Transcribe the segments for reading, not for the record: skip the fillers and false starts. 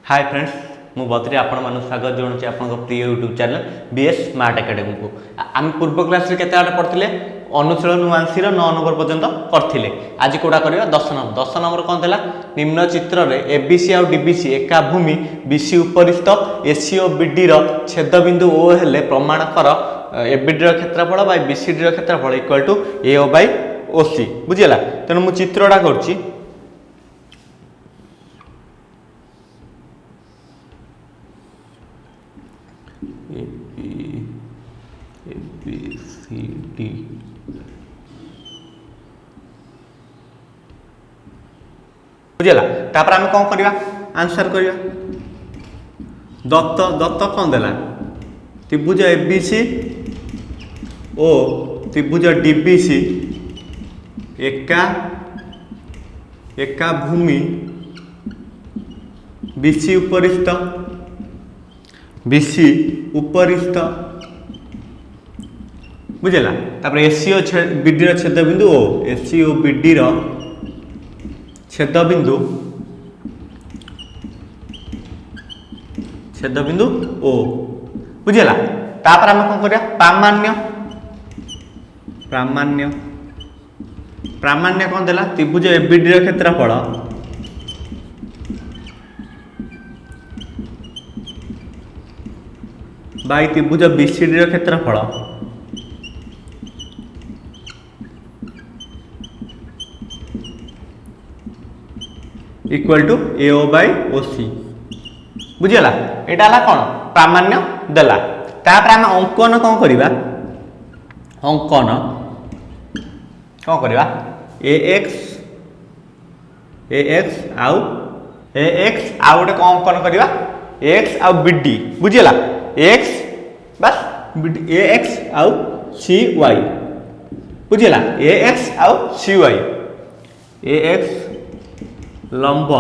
Hi friends मु बद्री आपण मानु स्वागत जणाउछि आपन प्रिय YouTube channel BS smart academy को। आम पूर्व क्लास रे केते आडे पढ़थिले अनुशीलन 1 9 नंबर पर्यंत करथिले। आज कोडा करिया 10 नंबर कोन देला निम्न चित्र रे एबीसी और डीबीसी एका भूमि बीसी उपरिस्थ एसी और बीडी रो छेद बिंदु ओ हेले प्रमाण कर एबीडी रो क्षेत्रफल बाय बीसीडी रो क्षेत्रफल इक्वल टू एओ बाय ओसी बुझिला। तने मु चित्रडा करछि ABCD बुझेला। तापर आम कौन करवा आंसर करवा दत्त दत्त कौन देला त्रिभुज एबीसी ओ त्रिभुज डीबीसी एका एका भूमि बीसी उपरिस्थ बुझेला। तापर एसी और बीडी छेद बिंदु ओ एसी और बीडी छेद बिंदु ओ बुझेला। तापर आम कौन करिया प्रामाण्य कौन देला त्रिभुज एबीडी क्षेत्रफल बाई त्रिभुज बीसीडी क्षेत्रफल इक्वल टू एओ बाय ओसी बुझीगला। एटा हला कोन प्रामाण्य देला। तापर हम अंकन कोन करबा अंकन कोन करबा ax आउ गोटे कोन अंकन करबा x आउ bd बुझीगला। x बस ax आउ cy बुझीगला ax आउ cy ax लंब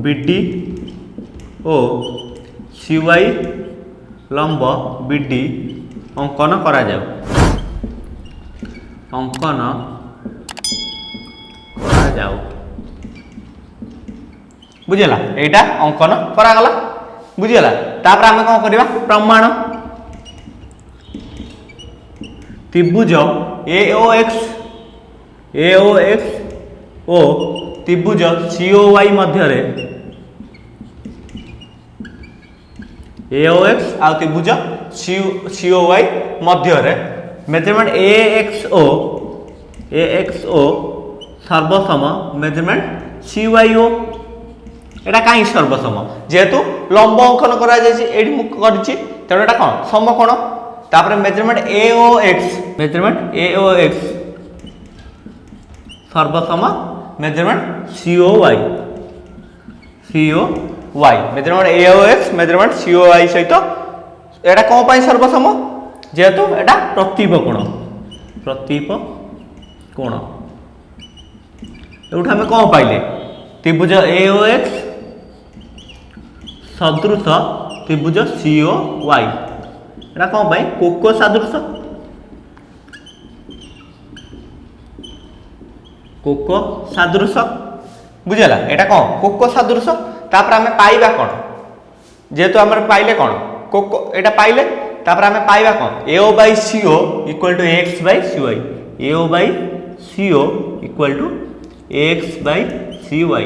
BD ओ CY लंब BD अंकन करा जाऊ बुझेला। एटा अंकन करा गला बुझेला। तापर हम कोन करबा प्रमाण त्रिभुज AOX ओ त्रिभुज COY मध्य रे AOX आ त्रिभुज COY मध्य रे मेजरमेंट AXO सर्वसम मेजरमेंट CYO एटा काई सर्वसम जेहेतु लंब अंकन करा जाय एडी मु करछि तेनो एटा कोन समकोण। तापर मेजरमेंट AOX सर्वसम measurement COY measurement AOX measurement COY सहित एटा कोन पई सर्वसम जेहेतु एटा प्रतीप कोण एउठा हम कोन पाइले त्रिभुज AOX सदृश त्रिभुज COY एटा कोन पई कोको सदृश बुझेला। एटा कोन कोको सदृश। तापर हमें पाइबा कोन जेहेतु हमर पाइले कोन कोको एटा पाइले तापर हमें पाइबा कोन AO by CO equal to AX by CY AO by CO equal to AX by CY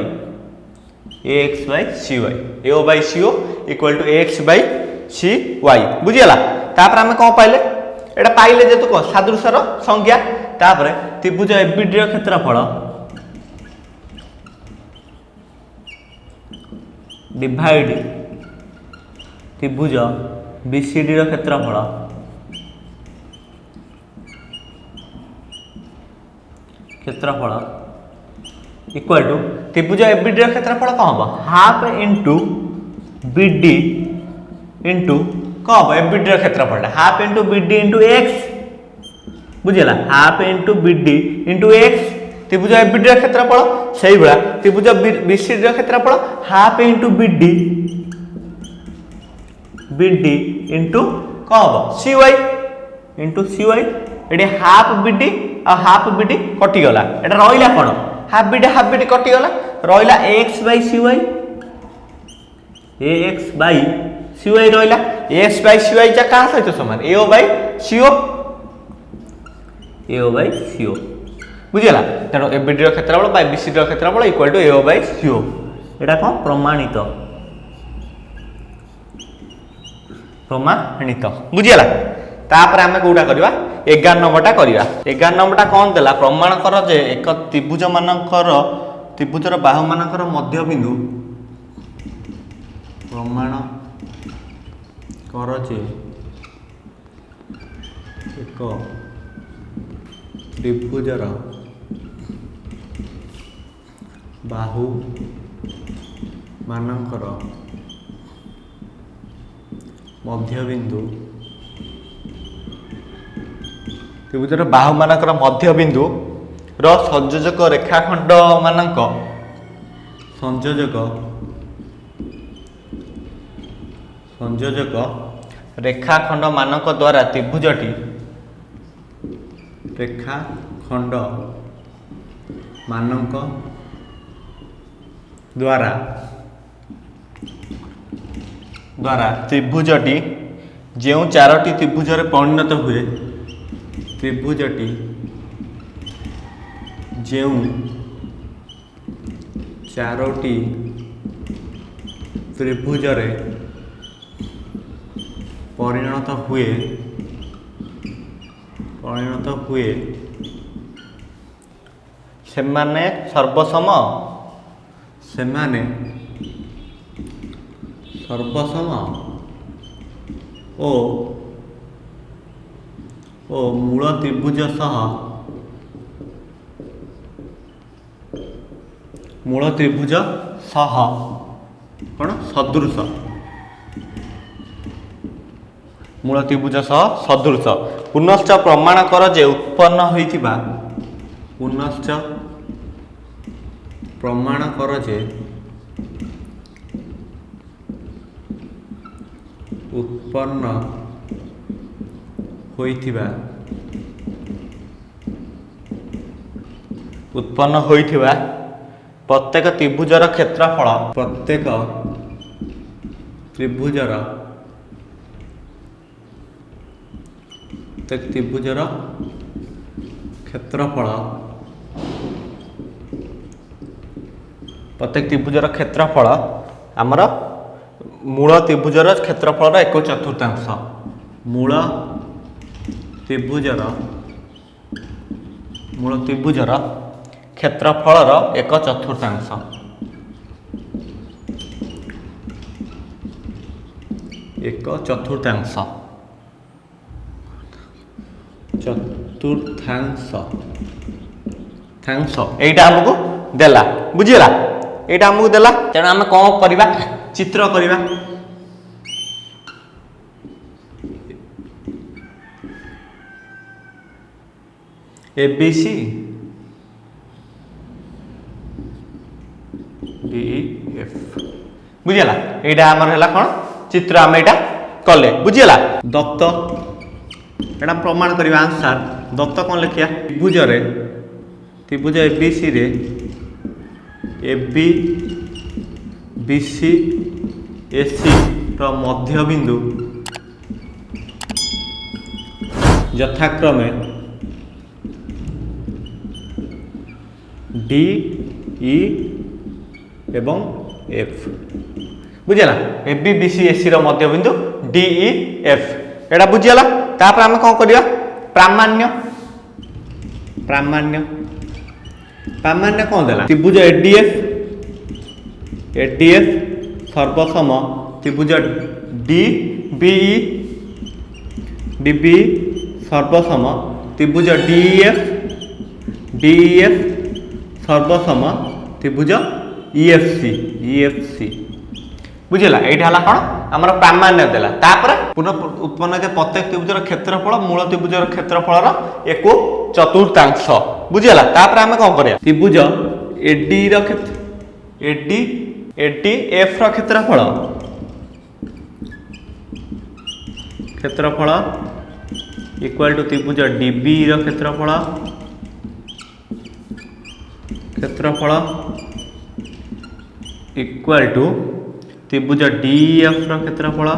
AO by CO equal to AX by CY बुझेला। तापर हमें कोन पाइले एटा पाइले जेतु कोन सदृशर संज्ञा। तापर त्रिभुज एबीडी क्षेत्रफल डिवाइड त्रिभुज बीसीडी क्षेत्रफल इक्वल टू त्रिभुज एबीडी क्षेत्रफल कौन हम हाफ इंटू बीडी इंटू कौन हम एबीडी क्षेत्रफल half into BD into X बुझेला half into BD into X त्रिभुज एबीडी क्षेत्रफल सही बड़ा त्रिभुज बीसीडी क्षेत्रफल हाफ इंटू बीडी इंटू कौन हम CY into CY AD half BD आ हाफ बीडी कटि गला एटा रहिला कोन हाफ बीडी कटि गला रहिला x बाय CY ए एक्स बाई सी वाई रहा एक्स बाई सी वाई क्या सहित सामान A O by CO A O by CO बुझीगला तेणु एबीडी क्षेत्रफल बाय बीसीडी क्षेत्रफल equal to A O by CO एटा कौन प्रमाणित प्रमाणित बुझीगला तापर आम कौटा करवा 11 नंबरटा करवा 11 नंबरटा कौन देला प्रमाण कर जे एक त्रिभुज मानकर त्रिभुजर बाहु मानकर मध्य बिंदु प्रमाण कर जे एक त्रिभुजर बाहु मानकर मध्यबिंदु त्रिभुजर बाहु मानकर मध्यबिंदु र संयोजक रेखाखंड मानक संयोजक रेखाखंड मानक द्वारा त्रिभुजटी रेखाखंड मानक द्वारा त्रिभुजटी जो चारोटी त्रिभुज परिणत हुए त्रिभुजटी जो चारोटी त्रिभुज परिणत हुए सेमाने सर्वसम ओ मूल त्रिभुज सह कौन सदृश मूल त्रिभुज सह सदृश पुनश्च प्रमाण कर जे उत्पन्न होइथिबा पुनश्च प्रमाण कर जे उत्पन्न होइथिबा प्रत्येक त्रिभुजर क्षेत्रफल प्रत्येक त्रिभुजर क्षेत्रफल आमर मूल त्रिभुजर क्षेत्रफल एक चतुर्थांश मूल त्रिभुजर क्षेत्रफल एक चतुर्थांश एटा हमको देला बुझीला एटा हमको देला तेणु आम कौन करवा चित्र करवा एबीसी डीएफ बुझीला एटा हमर हैला कोन चित्र आम एटा कले बुझीला दत्त एटा प्रमाण करवा आंसर दत्त कौन लिखिया त्रिभुज एबीसी रे बीसी एसी रो मध्य बिंदु यथाक्रमे डी ई एवं एफ बुझीला एबी बीसी एसी रो मध्य बिंदु डी ई एफ एटा बुझीला तापर आम कौन करवा प्रामाण्य कौन देला त्रिभुज एडीएफ सर्वसम त्रिभुज डीबी सर्वसम त्रिभुज डीएफ सर्वसम त्रिभुज ईएफसी बुझीला एटा हला कोन हमर प्रामाण्य देला तापर पुनः उत्पन्न जे प्रत्येक त्रिभुजर क्षेत्रफल मूल त्रिभुजर क्षेत्रफल एक चतुर्थांश बुझीला तापर हम कोन करिया त्रिभुज एडी रो एडीएफ रो क्षेत्रफल इक्वल टू त्रिभुज डीबी रो क्षेत्रफल इक्वल टू त्रिभुज DEF ର क्षेत्रफल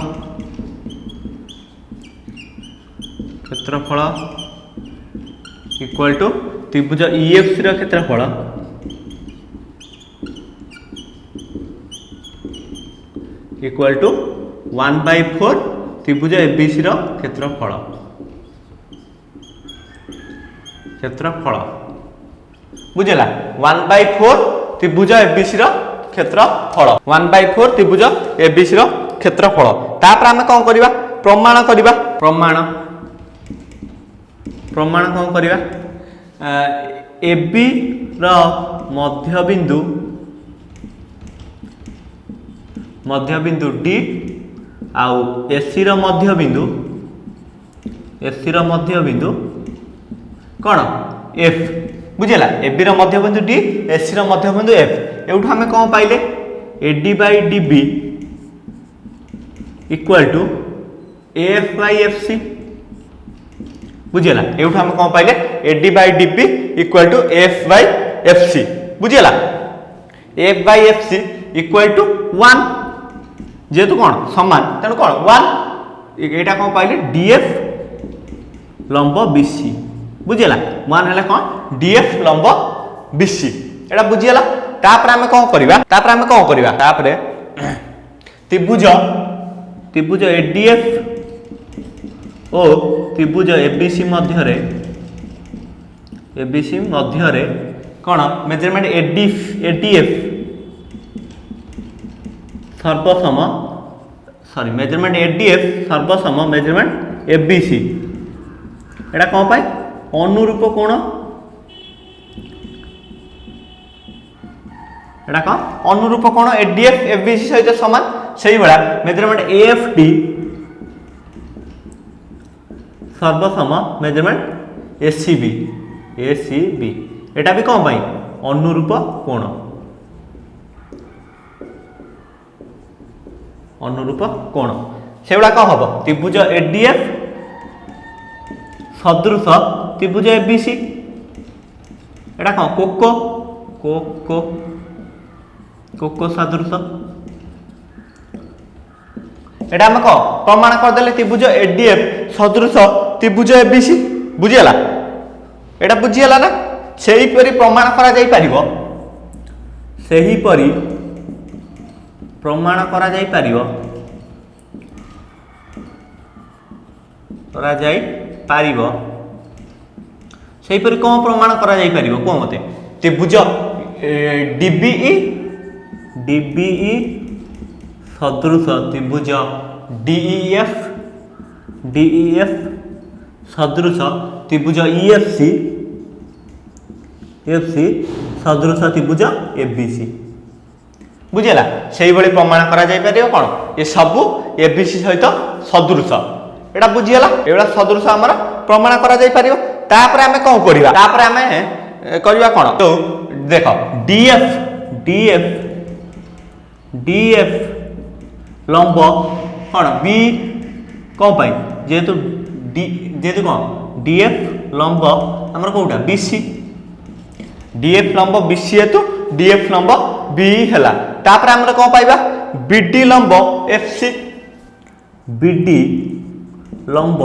इक्वल टू त्रिभुज EFC ର क्षेत्रफल इक्वल टू 1/4 त्रिभुज ABC ର क्षेत्रफल बुझेगा 1/4 त्रिभुज ABC ର क्षेत्रफल 1/4 त्रिभुज ABC ର क्षेत्रफल तापर आमे कौन करिबा प्रमाण करिबा प्रमाण कौन करिबा AB ର मध्यबिंदु D आउ AC ର मध्यबिंदु कौन F बुझेगा AB ର मध्यबिंदु D AC ର मध्यबिंदु F एउठ हमें कौन पाइले AD/DB इक्वल टू AF/FC बुझेगा एउठ हमें कौन पाइले AD/DB इक्वल टू AF/FC बुझेगा AF/FC इक्वल टू 1 जेहेतु कौन समान तेणु कौन 1 एटा कौन पाइले DF लंब BC बुझेगा 1 है कौन DF लंब BC एटा बुझीगला तापर आमे कौन करिबा तापर त्रिभुज ADF और त्रिभुज ABC मध्य कौन मेजरमेंट ADF सर्वसम मेजरमेंट ADF सर्वसम मेजरमेंट ABC एटा कौन पाए अनुरूप कोण एटा कौन अनुरूप कोण ADF ABC सहित समान सही बड़ा मेजरमेंट AFD सर्वसम मेजरमेंट ACB एटा भी कौन पाई अनुरूप कोण से गुड़ा कौन हम त्रिभुज ADF सदृश त्रिभुज ABC एटा कौन कोको सदृश एटा हम कौन प्रमाण करदे त्रिभुज ADF सदृश त्रिभुज ABC बुझीगला एटा बुझीगला ना सही परी प्रमाण करा जाई परिबो सही परी प्रमाण करा जाई परिबो सही परी कौन प्रमाण करा जाई परिबो को मते त्रिभुज DBE सदृश त्रिभुज DEF सदृश त्रिभुज EFC सदृश त्रिभुज ABC बुझेगा से प्रमाण करा जाई परियो कौन ये सब ABC सहित सदृश एटा बुझीगला एवला सदृश आमर प्रमाण करा जाई परियो तापर आमे कौन करिबा तापर आमे करिबा कौन तो देख DF लंब कौन B कौन पाई जेहेतु कौन DF लंब आमर कोटा BC DF लंब BC हेतु DF लंब B हैला तापर आमर कौन पाइबा BD लंब FC BD लंब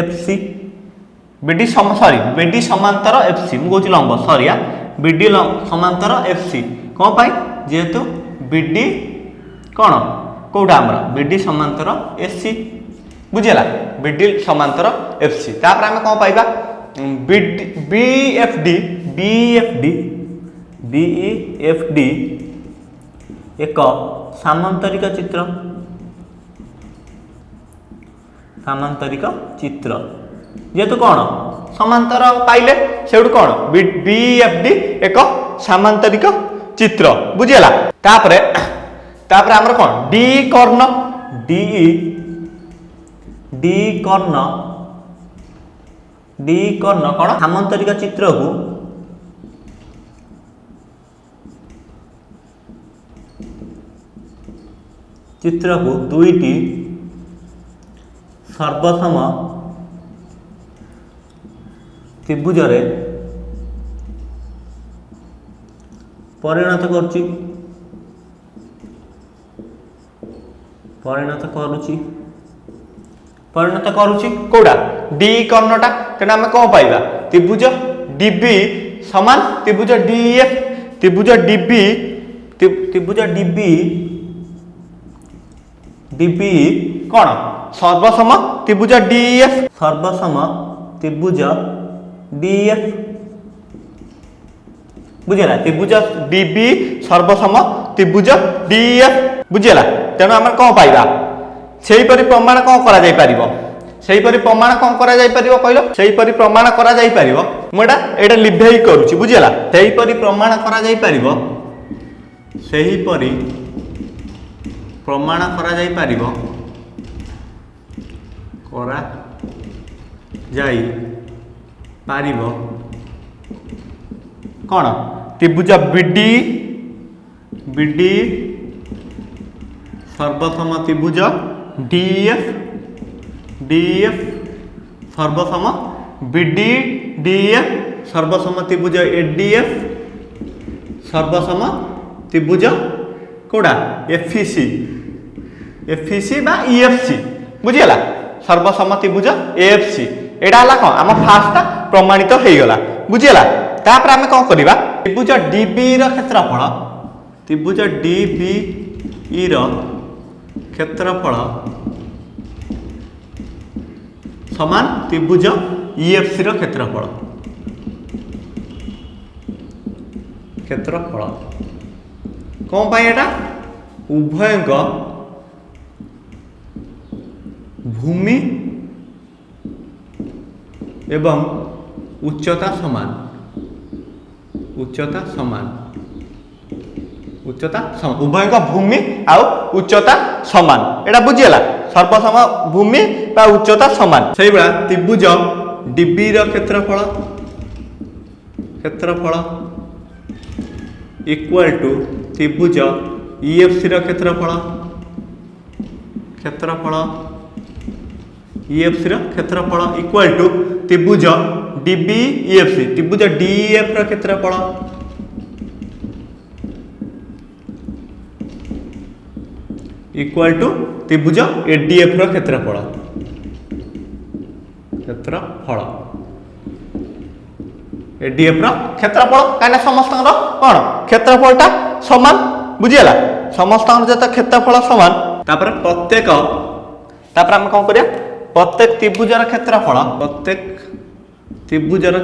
FC BD समांतर FC मु कहूँ लंब सॉरी BD समांतर FC कौन पाई जेहेतु BD कौन कोटा आमर BD समांतर SC बुझेगा BD समांतर FC तापर आमे कौन पाइबा BEFD एक सामांतरिक चित्र जेहेतु कौन समांतर पाइले से कौन BEFD एक सामांतरिक चित्र बुझीगला तापर आमर कौन D कर्ण कौन सामांतरिक चित्र को दुईटी सर्वसम त्रिभुज परिणत करछि परिणत करूची कोडा डी कर्णटा तेणु आम कौन पाइबा त्रिभुज डीबी समान त्रिभुज डीएफ त्रिभुज डीबी कौन सर्वसम त्रिभुज डीएफ बुझेला त्रिभुज डीबी सर्वसम त्रिभुज डीएफ बुझेला तेणु आम कौन पाइबा सेहीपरि प्रमाण कौन करा जाई परिबो सेहीपरि प्रमाण कौन करा जाई परिबो कहलो सेहीपरि प्रमाण करा जाई परिबो मोडा एटा लिभेई करूची बुझेला सेहीपरि प्रमाण करा जाई परिबो सेहीपरि प्रमाण करा जाई परिबो करा जाई परिबो कौन त्रिभुज बीडी सर्वसम त्रिभुज डीएफ सर्वसम बीडी डीएफ सर्वसम त्रिभुज एडीएफ सर्वसम त्रिभुज कोडा एफईसी बा ईएफसी बुझीगला सर्वसम त्रिभुज एएफसी एटा हला कौन आम फास्ट प्रमाणित हो गला बुझीगला तापर आम कौन करवा त्रिभुज डीबी रो क्षेत्रफल त्रिभुज डीबी रो क्षेत्रफल समान त्रिभुज ईएफसी रो क्षेत्रफल कौन पाई एटा उभय भूमि एवं उच्चता समान उभय भूमि आउ उच्चता समान एटा बुझीगला सर्वसम भूमि बा उच्चता समान से त्रिभुज डीबी रो क्षेत्रफल इक्वल टू त्रिभुज ईएफसी रो क्षेत्रफल ईएफसी रो क्षेत्रफल इक्वल टू त्रिभुज डीबी ईएफसी त्रिभुज डीएफ रो क्षेत्रफल इक्वल टू त्रिभुज एडीएफ रो क्षेत्रफल एडीएफ रो क्षेत्रफल काना समस्त कौन क्षेत्रफलटा समान बुझीगला समस्त जत क्षेत्रफल समान तापर प्रत्येक तापर हम कौन करिया प्रत्येक त्रिभुजर क्षेत्रफल प्रत्येक त्रिभुजर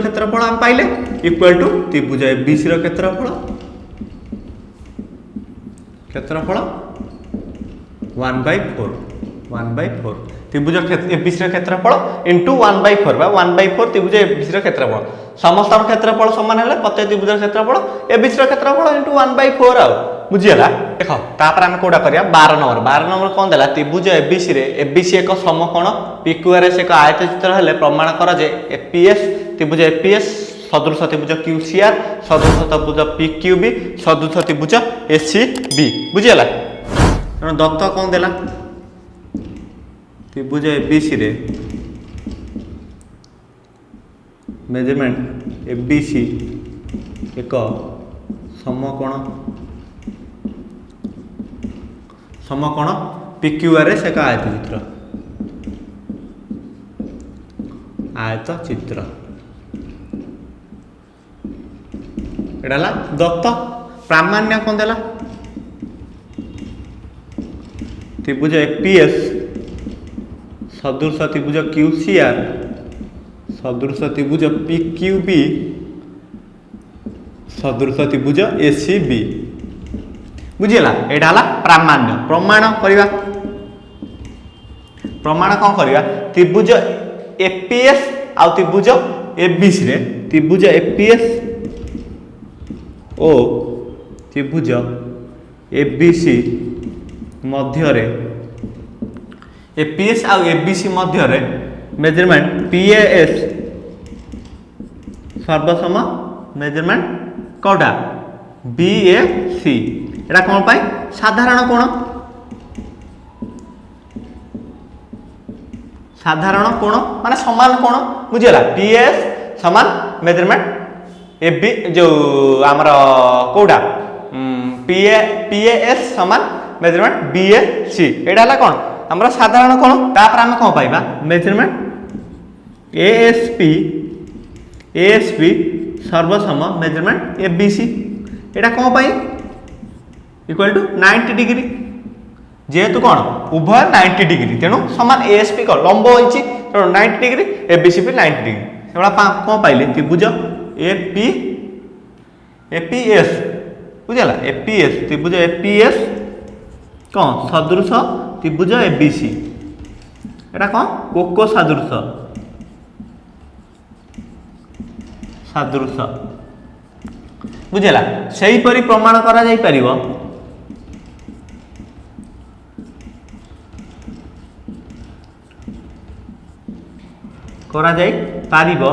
क्षेत्रफल हम पाइले इक्वल टू त्रिभुज एबीसी रो क्षेत्रफल 1/4 त्रिभुज एबीसी रो क्षेत्रफल इंटू 1/4 बा 1/4 त्रिभुज एबीसी रो क्षेत्रफल समस्त क्षेत्रफल समान हेले प्रत्येक त्रिभुजर क्षेत्रफल एबीसी रो क्षेत्रफल इंटू 1/4 आ बुझीगला देख तापर हम कोडा करिया 12 नंबर कौन देला त्रिभुज एबीसी रे एबीसी एक समकोण पीक्यूआर से एक आयतचित्र हेले प्रमाण करा जे एपीएस त्रिभुज एपीएस सदृश त्रिभुज क्यूसीआर सदृश त्रिभुज पीक्यूबी सदृश त्रिभुज एसीबी बुझीगला तेणु दत्त कौन देला त्रिभुज एबीसी रे मेजरमेंट एबीसी एक समकोण पीक्यूआर से एक आयतचित्र एटा दत्त प्रामाण्य कौन देला त्रिभुज एपीएस सदृश त्रिभुज क्यूसीआर सदृश त्रिभुज पीक्यूबी सदृश त्रिभुज एसीबी बुझीगला एटा हला प्रामाण्य प्रमाण करिवा प्रमाण कौन करिवा त्रिभुज एपीएस आ त्रिभुज एबीसी रे त्रिभुज एपीएस ओ त्रिभुज एबीसी मध्य रे एपीएस आ एबीसी मध्य रे मेजरमेंट पीएएस सर्वसम मेजरमेंट कोडा बीएसी एटा कौन पाई साधारण कोण माने समान कोण बुझीगला पीएस समान मेजरमेंट ए बी जो आमर कोडा पीएएस समान मेजरमेंट बीएसी एटा हला कोन हमरा साधारण कोन तापर हम कोन पाइबा मेजरमेंट एएसपी सर्वसम मेजरमेंट एबीसी एटा कोन पाई इक्वल टू 90 डिग्री जेहेतु कौन उभय 90 डिग्री तेणु समान एएसपी कौन लंब होइछि तेणु 90 डिग्री एबीसी भी 90 डिग्री सेबला कौन पाइले त्रिभुज एपीएस बुझला एपीएस त्रिभुज एपीएस कौन सदृश त्रिभुज एबीसी एटा कौन कोको सदृश बुझला सही परि प्रमाण करा जाई परिबो करा जाई पारिबो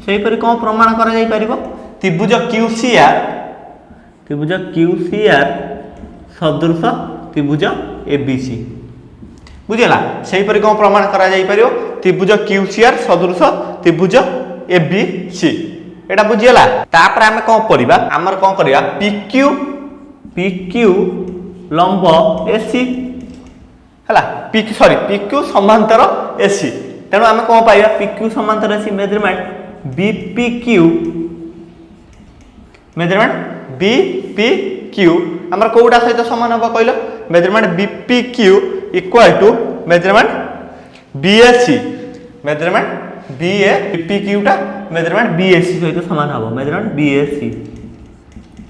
सही परि कोन प्रमाण करा जाई पारिबो त्रिभुज क्यूसीआर सदृश त्रिभुज एबीसी बुझला सही परि कोन प्रमाण करा जाई परिबो त्रिभुज क्यूसीआर सदृश त्रिभुज एबीसी एटा बुझियला तापर हम कोन परिबा हमर कोन करिया पीक्यू लंब एसी हला पीक्यू समांतर एसी तेणु आम कौन पाइबा पीक्यू समांतर AC measurement BPQ measurement BPQ हमर कोडा सहित समान हम कहलो measurement BPQ equal to measurement BSC measurement BPQ टा मेजरमेंट बीएससी सहित समान हम मेजरमेंट बीएससी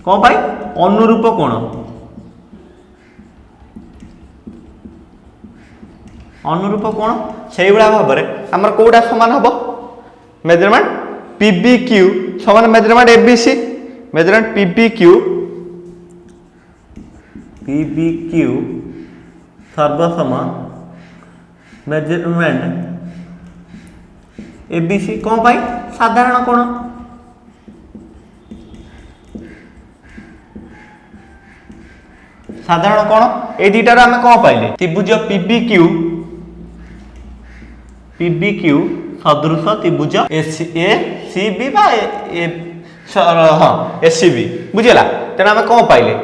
कौन पाई अनुरूप कोण अनुरूप कोण से भाव में आमर कोड़ा सामान हम मेजरमेंट पीबीक्यू समान मेजरमेंट एबीसी मेजरमेंट पीबीक्यू सर्वसम मेजरमेंट एबीसी कौन पाई साधारण कोण साधारण कोण ए दुटार आम कौन पाइले त्रिभुज पीबीक्यू सदृश त्रिभुज एसीबी बा एसीबी बुझला तेना हम कौन पाइले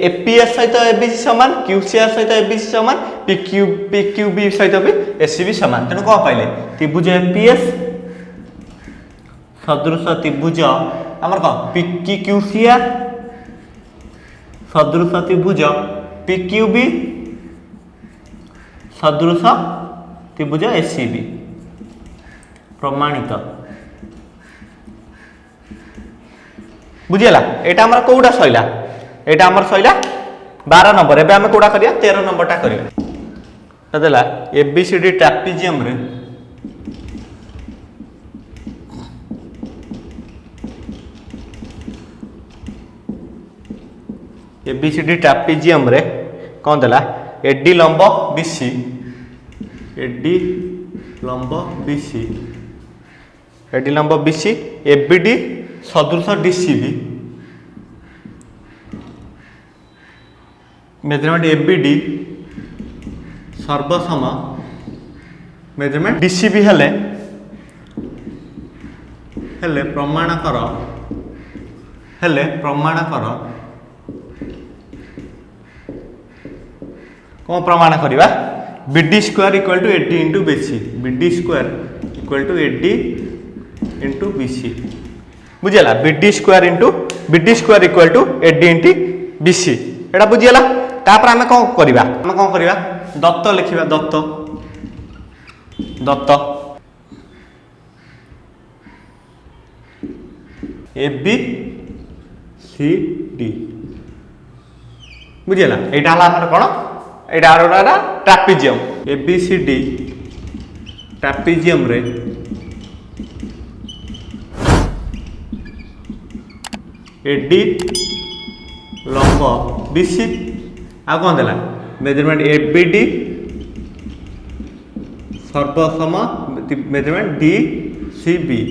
एपीएस सहित एबीसी समान क्यूसीआर सहित एबीसी समान पीक्यूबी सहित भी एसीबी समान तेणु कौन पाइले त्रिभुज एपीएस सदृश त्रिभुज आमर कौन पीक्यूसीआर सदृश त्रिभुज पीक्यूबी सदृश त्रिभुज एसीबी प्रमाणित बुझिला एटा हमर कोडा सइला एटा हमर सइला 12 नंबर एबे हम कोडा करिया 13 नंबर टा करिया तदेला एबीसीडी ट्रापेजियम रे एबीसीडी ट्रापेजियम रे कौन देला एडी लंब बीसी एडी लंब बीसी एबीडी सदृश डीसीबी मेजरमेंट एबीडी सर्वसम मेजरमेंट डीसीबी हेले प्रमाण कर कौन प्रमाण करवा BD square equal to 80 into BC BD square equal to 80 into BC बुझेला BD square equal to 80 into BC एटा बुझेला तापर हम कौन करवा दत्त लिखिबा दत्त ए बी सी डी बुझेला एटा हला हमर कोन एटा आरोरा ट्रापेजियम एबीसीडी ट्रापेजियम रे एडी लंब बीसी आ कौन देला मेजरमेंट एबीडी सर्वसम मेजरमेंट डीसीबी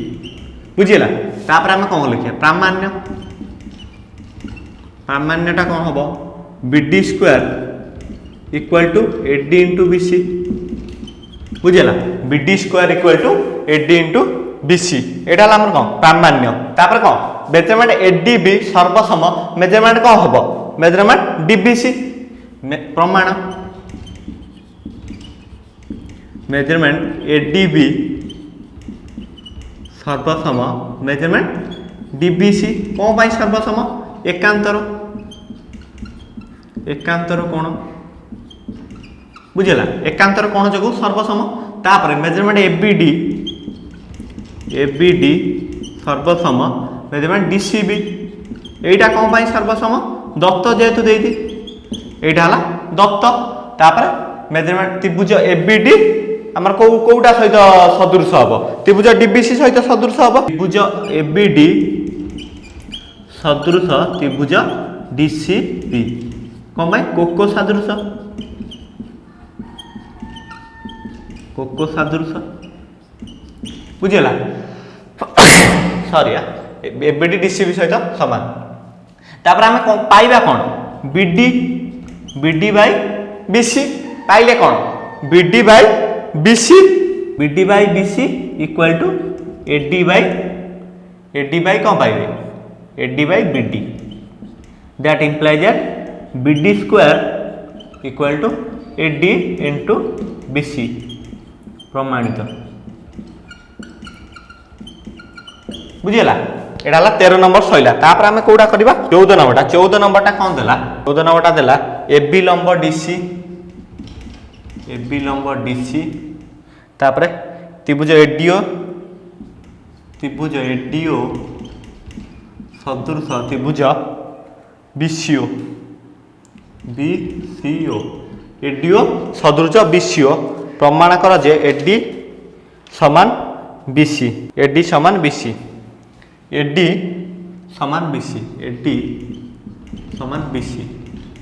बुझिला तापर हम कौन लिखिया प्रामाण्यटा कौन हम BD square equal to 80 into BC बुझेला BD square equal to 80 into BC एटा हमर कोन प्रामाण्य तापर कोन मेजरमेंट एडीबी सर्वसम मेजरमेंट कोन हबो मेजरमेंट डीबीसी प्रमाण मेजरमेंट एडीबी सर्वसम मेजरमेंट डीबीसी कोन पाई सर्वसम एकांतर एकांतर कोण बुझला एकांतर कोण जगु सर्वसम तापर मेजरमेंट एबीडी एबीडी सर्वसम मेजरमेंट डीसीबी एटा कोन पाई सर्वसम दत्त जेतु देइति एटा हला दत्त तापर मेजरमेंट त्रिभुज एबीडी हमर कोउटा सहित सदृश हबो त्रिभुज डीबीसी सहित सदृश हबो त्रिभुज एबीडी सदृश त्रिभुज डीसीबी कोन भाई कोको सदृश बुझला सॉरी एबीडी डीसीबी सहित समान तापर हम पाइबा कोन बीडी बीडी बाय बीसी पाइले कोन BD by BC equal to AD by कोन पाइबे AD by BD that implies that BD square equal to AD into BC प्रमाणित बुझिला एटा हला 13 नंबर सइला तापर हमें कोडा करबा 14 नंबरटा कोन देला 14 नंबरटा देला एबी लंब डीसी तापर त्रिभुज एडीओ सदृश त्रिभुज बीसीओ एडीओ सदृश बीसीओ प्रमाण कर जे एडी समान बीसी एडी समान बीसी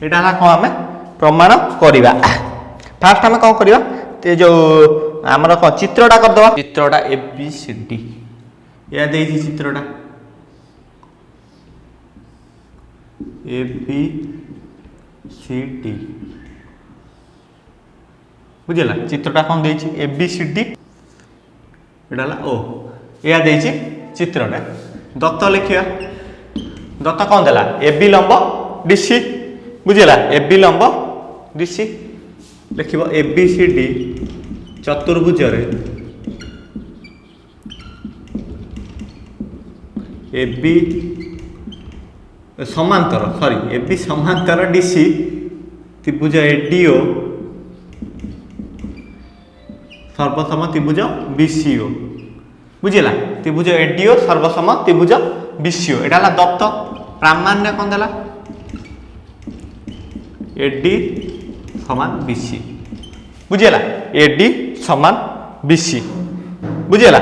एटा हला को हमें प्रमाण करिबा फास्ट हमें कौन करिबा ते जो हमर को चित्रटा कर दवा चित्रटा एबीसीडी या देई चित्रटा एबीसीडी बुझला चित्रटा कौन देई एबीसीडी एटा हला ओ या देई चित्रटा दत्त लिखिया दत्त कौन देला एबी लंब डीसी बुझला एबी लंब डीसी लिखिबो एबीसीडी चतुर्भुज रे एबी समांतर सॉरी एबी समांतर डीसी त्रिभुज एडीओ सर्वसम त्रिभुज बीसीओ बुझला त्रिभुज एडीओ सर्वसम त्रिभुज बीसीओ एटा हला दत्त प्रामाण्य कोन देला एडी समान बीसी बुझला एडी समान बीसी बुझला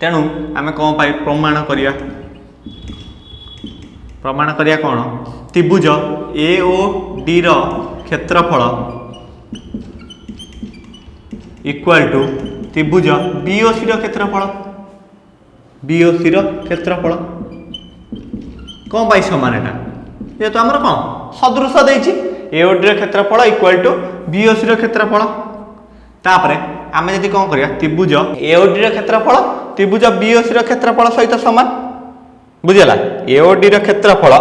तेणु आमे कोन पाई प्रमाण करिया कोन त्रिभुज ए ओ डी रो क्षेत्रफल इक्वल टू त्रिभुज बीओसी रो क्षेत्रफल कोन पाई समान एटा ये तो हमर कोन सदृश देछि एओडी रो क्षेत्रफल इक्वल टू बीओसी रो क्षेत्रफल तापरे आमे जदि कोन करिया त्रिभुज एओडी रो क्षेत्रफल त्रिभुज बीओसी रो क्षेत्रफल सहित समान बुझला एओडी रो क्षेत्रफल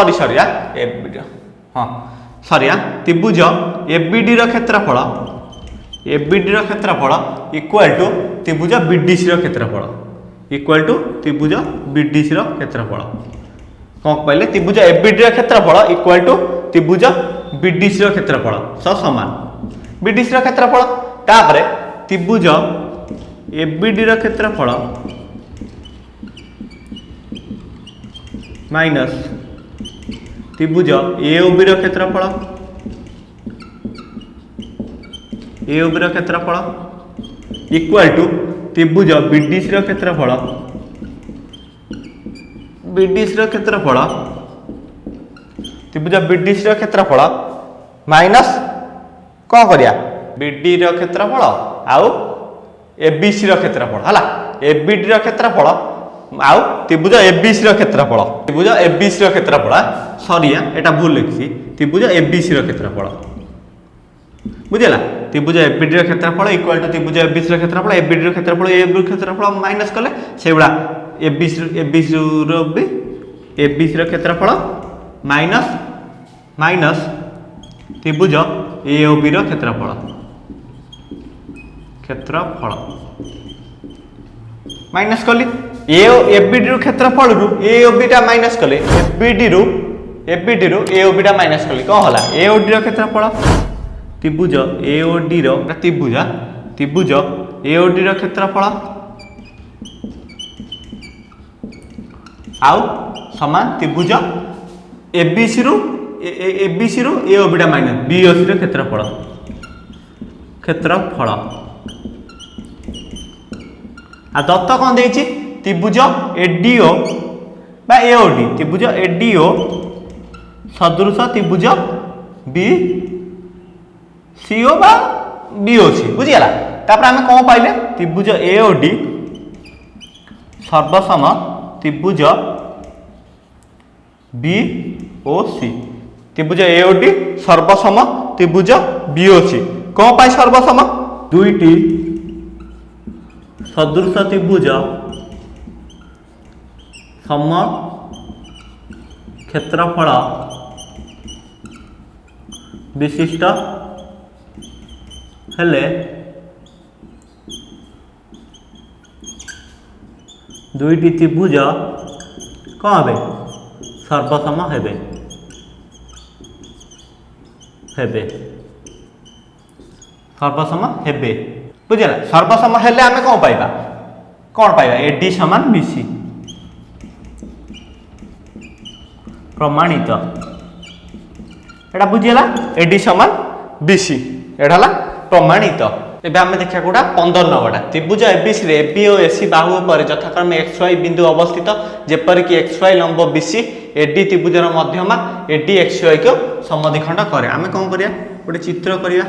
सॉरी त्रिभुज एबीडी रो क्षेत्रफल इक्वल टू त्रिभुज बीडीसी रो क्षेत्रफल कौन कहले त्रिभुज एबीडी रो क्षेत्रफल इक्वल टू त्रिभुज बीडीसी रो क्षेत्रफल समान बीडीसी रो क्षेत्रफल तापरे त्रिभुज एबीडी रो क्षेत्रफल माइनस त्रिभुज एओबी रो क्षेत्रफल इक्वल टू त्रिभुज बीडीसी रो क्षेत्रफल माइनस कौन करिया बीडी रो क्षेत्रफल आउ एबीसी रो क्षेत्रफल हला एबीडी रो क्षेत्रफल आउ त्रिभुज एबीसी रो क्षेत्रफल सॉरी एटा भूल लिखी त्रिभुज एबीसी रो क्षेत्रफल बुझला त्रिभुज एबीडी क्षेत्रफल इक्वल टू त्रिभुज एबीसी क्षेत्रफल एबीडी क्षेत्रफल एबी क्षेत्रफल माइनस कले से गुड़ा एबीसी क्षेत्रफल माइनस माइनस त्रिभुज एओबी क्षेत्रफल माइनस कली एबीडी क्षेत्रफल रु एओबीटा माइनस कले एबीडी रु एओबीटा माइनस कली कौन होला एओडी क्षेत्रफल त्रिभुज एओडी त्रिभुज एओडी क्षेत्रफल आउ समान त्रिभुज एबीसी रु एओबीटा माइनस बीओसी क्षेत्रफल आ दत्त कौन देछि त्रिभुज एडीओ बा एओडी त्रिभुज एडीओ सदृश त्रिभुज बी सीओ बा बीओसी बुझीगला तापर आमे कौन पाइले त्रिभुज एओडी सर्वसम त्रिभुज बीओसी त्रिभुज एओडी सर्वसम त्रिभुज बीओसी कौन पाई सर्वसम दुईटी सदृश त्रिभुज सम क्षेत्रफल विशिष्ट हेले दुईटी त्रिभुज कौन हे सर्वसम हेबे सर्वसम हेबे बुझला सर्वसम हेले आमे कौन पाइबा एडी समान बीसी प्रमाणित एटा बुझीला एडी समान बीसी एटा हला प्रमाणित एबे आमे देखिया कोडा 15 नंबरटा त्रिभुज एबीसी रे एबी और एसी बाहु पर यथाक्रमे xy बिंदु अवस्थित जेपर कि xy लंब बीसी एडी त्रिभुजर मध्यमा एडी xy को समद्विखंड करे आमे कोन करिया गोटे चित्र करिया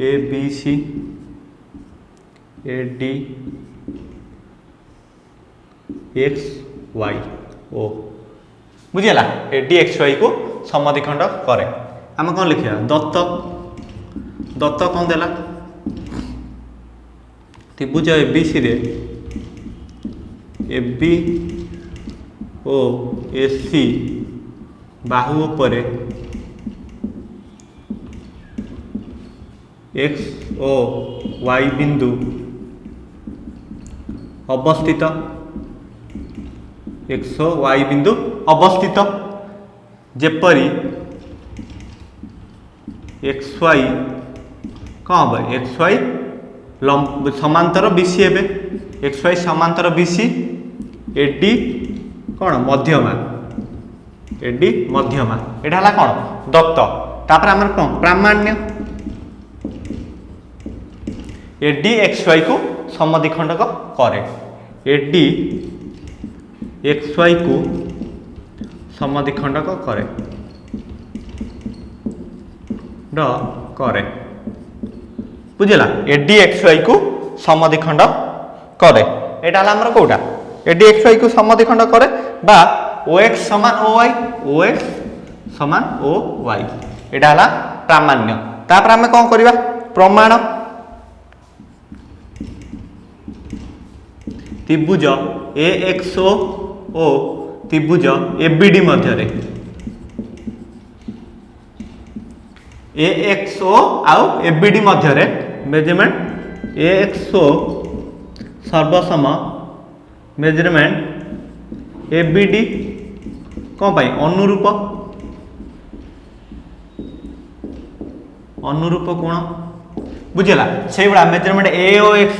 एबीसी एडी xy ओ बुझीला एडी xy को समद्विखंड करे आमे कोन लिखिया दत्त कौन देला त्रिभुज एबीसी रे एबी ओ एसी बाहु पर एक्स ओ वाई बिंदु अवस्थित एक्स ओ वाई बिंदु अवस्थित जेपरी एक्स वाई कौन हम एक्स वाई समांतर बीसी हे एक्स वाई समांतर बीसी एडी कौन मध्यमा एडी मध्यमा एटा हला कौन दत्त तापर हमर कौन प्रामाण्य एडी एक्स वाई को समद्विखंडक करे एडी एक्स वाई को समद्विखंडक करे बुझला एडी एक्स वाई को समद्विखंड करे एटा हला हमर कोटा एडी एक्स वाई को समद्विखंड करे बा ओएक्स समान ओवाई ओएक्स समान ओवाई एटा हला प्रामाण्य तापर हमें कौन करिबा प्रमाण त्रिभुज एएक्सओ ओ त्रिभुज एबीडी मध्य रे एएक्सओ आउ एबीडी मध्य रे मेजरमेंट एएक्सओ सर्वसम मेजरमेंट एबीडी कौन पाई अनुरूप कोण बुझला से गुड़ा मेजरमेंट एओएक्स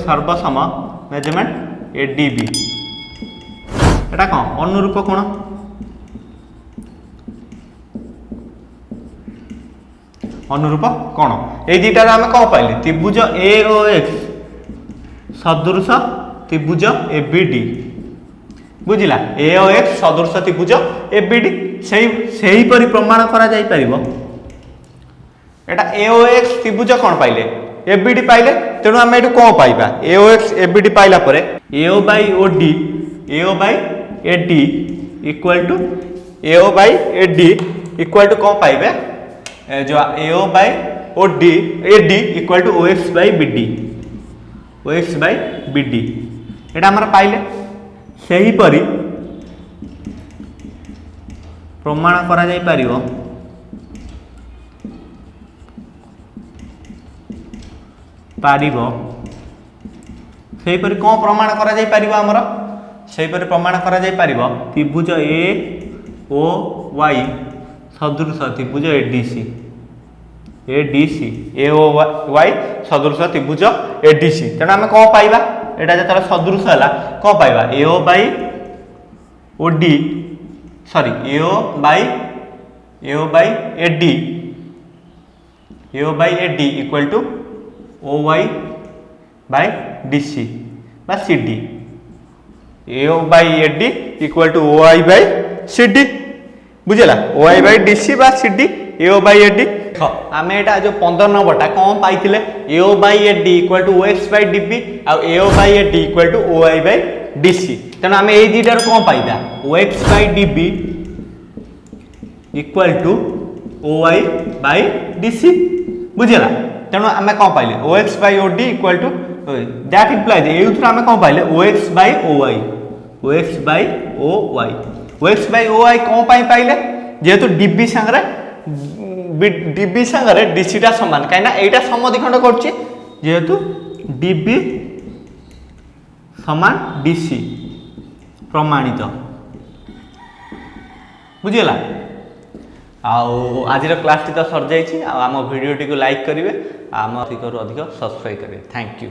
सर्वसम मेजरमेंट एडीबी एटा कौन अनुरूप कोण अनुरूप कोण ए दुईटार आम कौन पाइले त्रिभुज एओएक्स सदृश त्रिभुज एबीडी बुझला एओएक्स सदृश त्रिभुज एबीडी सही परि प्रमाण करा जाई परिबो एटा एओएक्स त्रिभुज कौन पाइले एबीडी पाइले तेणु आम एटू कौन पाइबा एओएक्स एबीडी पाइला परे AO by AD equal to AO by AD equal to कौन पाइबे जो AO by OD AD equal to OX by BD OX by BD एटा हमर पाइले सही परी प्रमाण करा जाई परिवो सही परी कौन प्रमाण करा जाई परिवो हमर सही परी प्रमाण करा जाई परिवो त्रिभुज AOY सदृश त्रिभुज ADC AOY सदृश त्रिभुज ADC तेणु आम कौन पाइबा एटा जतरा सदृश है कौन पाइबा AO by OD sorry AO by AD equal to OY by DC बा CD AO by AD equal to OY by CD बुझेला OY बाय DC बा CD AO बाय AD आम एटा जो 15 नंबरटा कौन पाइथिले AO by AD equal to OX by DB आ AO by AD equal to OY by DC तेणु आम ए दुईटार कौन पाइबा OX by DB equal to OY by DC बुझेला तेणु आम कौन पाइले OX by OD equal to that implies एउथरा आम कौन पाइले OX by OY OX by OY कौन पाइले जेहेतु DB संगे DC टा समान कहीं एटा समद्विखंड करछि जेहेतु DB समान DC प्रमाणित बुझीगला आज क्लास टी तो सर जाइए आम भिडियो टी को लाइक करेंगे आम अधिक अधिक सब्सक्राइब करेंगे थैंक यू।